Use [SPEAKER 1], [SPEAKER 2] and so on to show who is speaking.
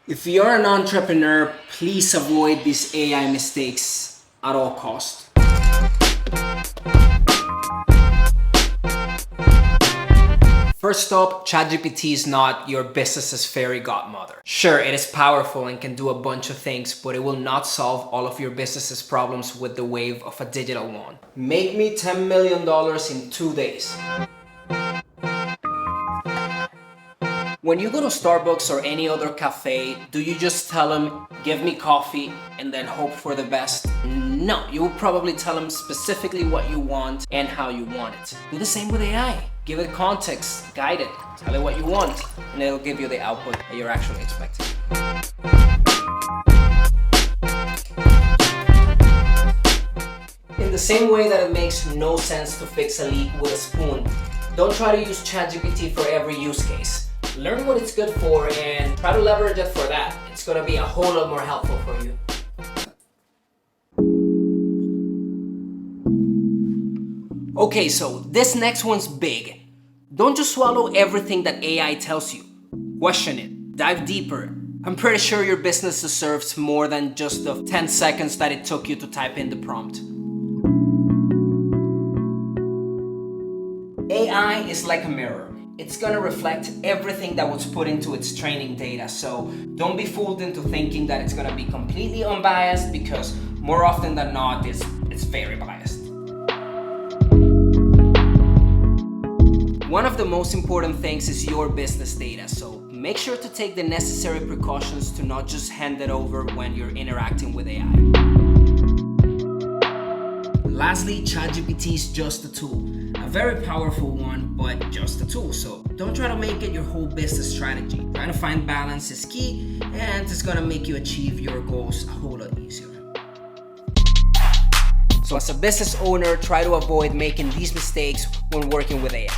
[SPEAKER 1] If you're an entrepreneur, please avoid these AI mistakes at all costs. First up, ChatGPT is not your business's fairy godmother. Sure, it is powerful and can do a bunch of things, but it will not solve all of your business's problems with the wave of a digital wand. Make me $10 million in 2 days. When you go to Starbucks or any other cafe, do you just tell them, give me coffee, and then hope for the best? No, you will probably tell them specifically what you want and how you want it. Do the same with AI. Give it context, guide it, tell it what you want, and it'll give you the output that you're actually expecting. In the same way that it makes no sense to fix a leak with a spoon, don't try to use ChatGPT for every use case. Learn what it's good for and try to leverage it for that. It's gonna be a whole lot more helpful for you. Okay, so this next one's big. Don't just swallow everything that AI tells you. Question it, dive deeper. I'm pretty sure your business deserves more than just the 10 seconds that it took you to type in the prompt. AI is like a mirror. It's gonna reflect everything that was put into its training data, so don't be fooled into thinking that it's gonna be completely unbiased, because more often than not, it's very biased. One of the most important things is your business data, so make sure to take the necessary precautions to not just hand it over when you're interacting with AI. Lastly, ChatGPT is just a tool. A very powerful one, but just a tool. So don't try to make it your whole business strategy. Trying to find balance is key, and it's gonna make you achieve your goals a whole lot easier. So as a business owner, try to avoid making these mistakes when working with AI.